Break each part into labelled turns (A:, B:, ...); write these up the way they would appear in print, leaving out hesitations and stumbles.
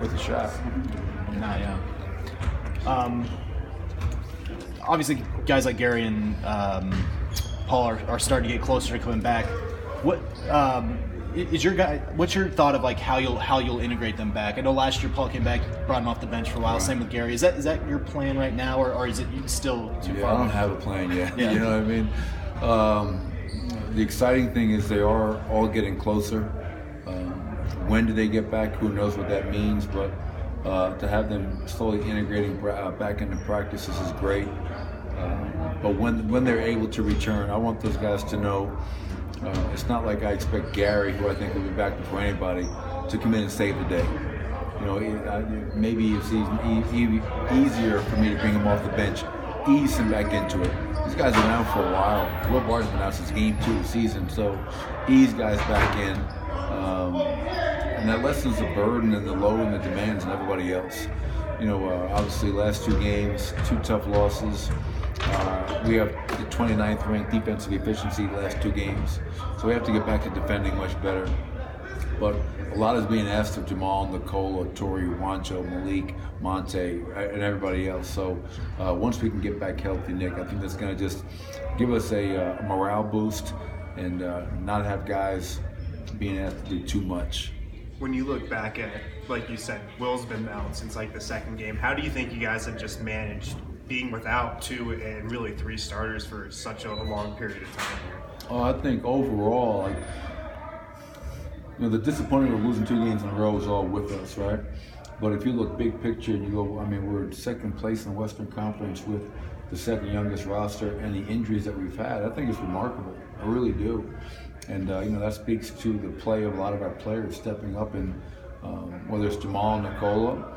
A: with a shot.
B: Nah, yeah. Obviously, guys like Gary and Paul are starting to get closer to coming back. What is your guy? What's your thought of like how you'll integrate them back? I know last year Paul came back, brought him off the bench for a while. Right. Same with Gary. Is that your plan right now, or is it still too far?
A: I don't have a plan yet.
B: Yeah.
A: You know what I mean? The exciting thing is they are all getting closer. When do they get back? Who knows what that means? But to have them slowly integrating back into practices is great. But when they're able to return, I want those guys to know it's not like I expect Gary, who I think will be back before anybody, to come in and save the day. You know, maybe it's easier for me to bring him off the bench, ease him back into it. These guys have been out for a while. Will Barton's been out since game 2 of the season, so ease guys back in. And that lessens the burden and the load and the demands on everybody else. You know, obviously last 2 games, 2 tough losses. We have the 29th ranked defensive efficiency the last 2 games, so we have to get back to defending much better. But a lot is being asked of Jamal, Nikola, Torrey, Juancho, Malik, Monte, and everybody else. So once we can get back healthy, Nick, I think that's going to just give us a morale boost and not have guys being asked to do too much.
C: When you look back at it, like you said, Will's been out since like the 2nd game. How do you think you guys have just managed being without 2 and really 3 starters for such a long period of time here?
A: Oh, I think overall, the disappointment of losing 2 games in a row is all with us, right? But if you look big picture and you go, I mean, we're 2nd place in the Western Conference with the 2nd youngest roster and the injuries that we've had. I think it's remarkable. I really do. And, that speaks to the play of a lot of our players stepping up, and whether it's Jamal and Nikola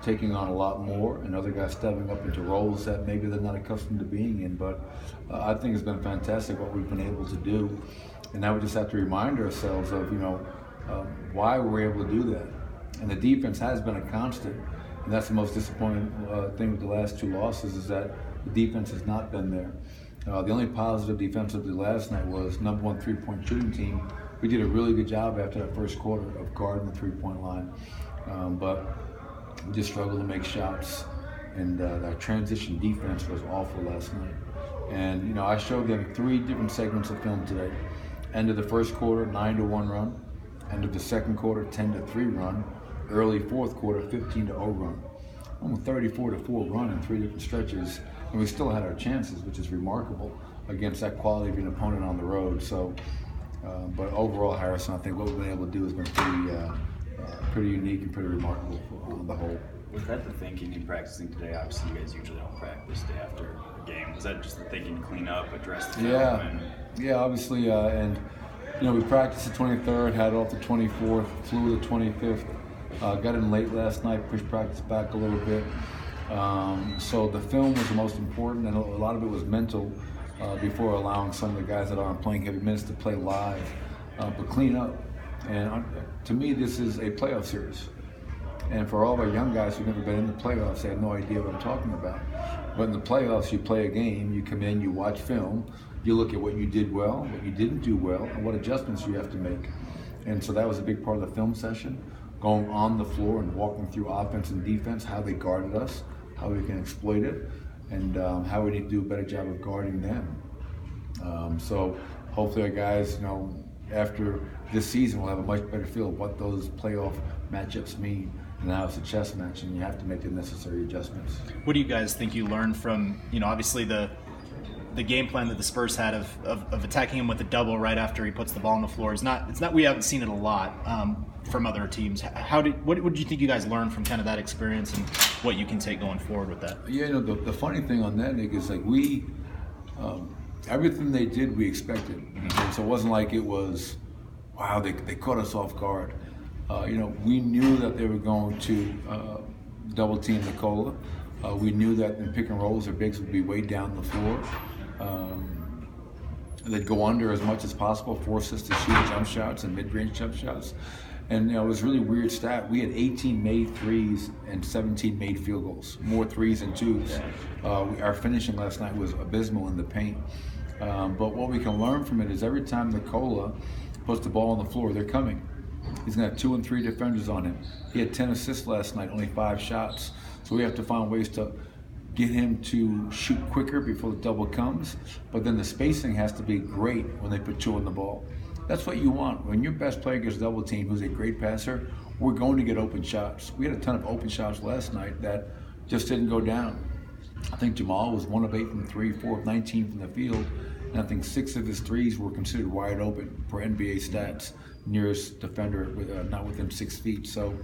A: taking on a lot more and other guys stepping up into roles that maybe they're not accustomed to being in. But I think it's been fantastic what we've been able to do. And now we just have to remind ourselves of, why we're able to do that. And the defense has been a constant. And that's the most disappointing thing with the last 2 losses, is that the defense has not been there. The only positive defensively last night was #1 3-point shooting team. We did a really good job after that first quarter of guarding the 3-point line. But we just struggled to make shots. And our transition defense was awful last night. And, I showed them 3 different segments of film today. End of the first quarter, 9-1 run. End of the second quarter, 10-3 run. Early fourth quarter, 15-0 run. Almost 34-4 run in 3 different stretches. And we still had our chances, which is remarkable against that quality of an opponent on the road. So, but overall, Harrison, I think what we've been able to do has been pretty unique and pretty remarkable on the whole.
D: Was that the thinking in practicing today? Obviously, you guys usually don't practice day after a game. Was that just the thinking to clean up, address the film?
A: Yeah, obviously, and we practiced the 23rd, had it off the 24th, flew the 25th, got in late last night, pushed practice back a little bit. So the film was the most important, and a lot of it was mental before allowing some of the guys that aren't playing heavy minutes to play live, but clean up. And to me, this is a playoff series. And for all of our young guys who've never been in the playoffs, they have no idea what I'm talking about. But in the playoffs, you play a game, you come in, you watch film, you look at what you did well, what you didn't do well, and what adjustments you have to make. And so that was a big part of the film session, going on the floor and walking through offense and defense, how they guarded us, how we can exploit it, and how we need to do a better job of guarding them. So hopefully our guys, after this season, will have a much better feel of what those playoff matchups mean. And now it's a chess match, and you have to make the necessary adjustments.
B: What do you guys think you learned from, obviously the game plan that the Spurs had of attacking him with a double right after he puts the ball on the floor? It's not we haven't seen it a lot from other teams. What did you think you guys learned from kind of that experience, and what you can take going forward with that?
A: Yeah, the funny thing on that, Nick, is like we everything they did we expected. And so it wasn't like it was, wow, they caught us off guard. We knew that they were going to double team Nikola. We knew that in pick and rolls, their bigs would be way down the floor. They'd go under as much as possible, force us to shoot jump shots and mid-range jump shots. And it was a really weird stat. We had 18 made threes and 17 made field goals, more threes than twos. Our finishing last night was abysmal in the paint. But what we can learn from it is every time Nikola puts the ball on the floor, they're coming. He's going to have 2 and 3 defenders on him. He had 10 assists last night, only 5 shots. So we have to find ways to get him to shoot quicker before the double comes. But then the spacing has to be great when they put 2 on the ball. That's what you want. When your best player gets double teamed, who's a great passer, we're going to get open shots. We had a ton of open shots last night that just didn't go down. I think Jamal was 1 of 8 from 3, 4 of 19 from the field, and I think 6 of his threes were considered wide open for NBA stats. Nearest defender, not within 6 feet. So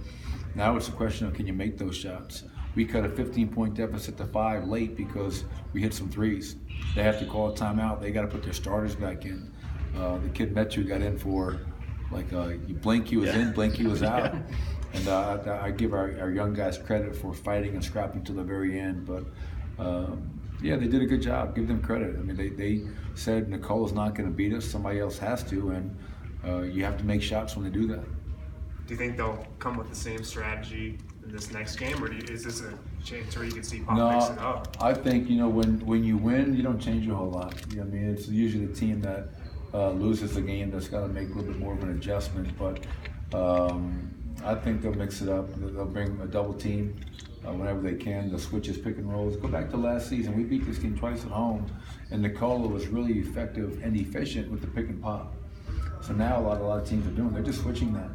A: now it's a question of, can you make those shots? We cut a 15-point deficit to 5 late because we hit some threes. They have to call a timeout. They got to put their starters back in. The kid Metu got in for, like, you blink he was in, blink he was out. And I give our young guys credit for fighting and scrapping to the very end. But yeah, they did a good job. Give them credit. I mean, they said Nikola's not going to beat us. Somebody else has to, and you have to make shots when they do that.
C: Do you think they'll come with the same strategy in this next game, or is this a chance where you can see Pop mix it up?
A: I think, when you win, you don't change a whole lot. I mean, it's usually the team that loses the game that's got to make a little bit more of an adjustment. But I think they'll mix it up. They'll bring a double team whenever they can. They'll switch his pick and rolls. Go back to last season. We beat this team twice at home, and Nikola was really effective and efficient with the pick and pop. So now a lot of teams are doing, they're just switching that.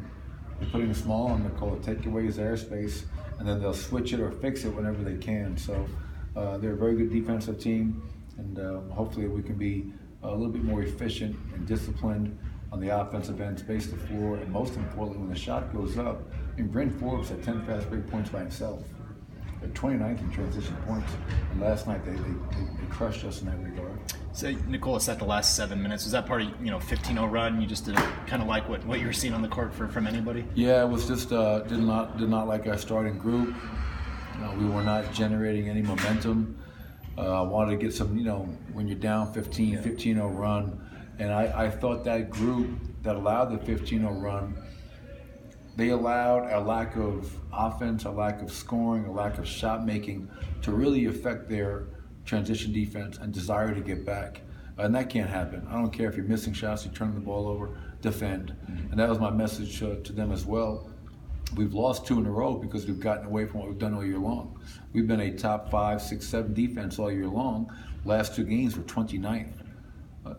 A: They're putting a small on Nikola, take away his airspace, and then they'll switch it or fix it whenever they can. So they're a very good defensive team, and hopefully we can be a little bit more efficient and disciplined on the offensive end, space the floor, and most importantly, when the shot goes up. I mean, Bryn Forbes had 10 fast break points by himself. They're 29th in transition points, and last night they crushed us in that regard.
B: So Nikola set the last 7 minutes. Was that part of 15-0 run? You just didn't kind of like what you were seeing on the court from anybody?
A: Yeah, it was just did not like our starting group. We were not generating any momentum. Wanted to get some, when you're down 15-0 run, and I thought that group that allowed the 15-0 run, they allowed a lack of offense, a lack of scoring, a lack of shot making to really affect their transition defense and desire to get back. And that can't happen. I don't care if you're missing shots, you're turning the ball over, defend. And that was my message to them as well. We've lost 2 in a row because we've gotten away from what we've done all year long. We've been a top 5, 6, 7 defense all year long. Last 2 games were 29th.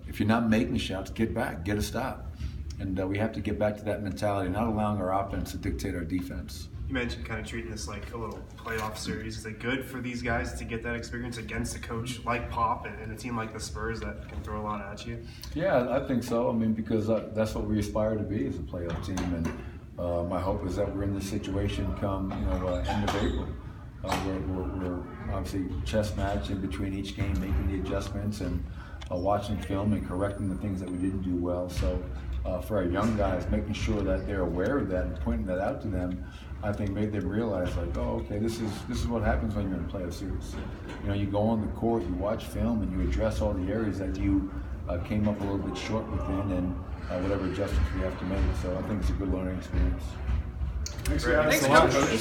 A: If you're not making shots, get back, get a stop. And we have to get back to that mentality, not allowing our offense to dictate our defense.
C: You mentioned kind of treating this like a little playoff series. Is it good for these guys to get that experience against a coach like Pop and a team like the Spurs that can throw a lot at you?
A: Yeah, I think so. I mean, because that's what we aspire to be as a playoff team. And my hope is that we're in this situation come end of April. We're obviously chess match in between each game, making the adjustments and watching film and correcting the things that we didn't do well. So for our young guys, making sure that they're aware of that and pointing that out to them, I think made them realize, like, oh, okay, this is what happens when you're in a playoff series. You go on the court, you watch film, and you address all the areas that you came up a little bit short within, and whatever adjustments we have to make. So I think it's a good learning experience.
C: Thanks, Coach.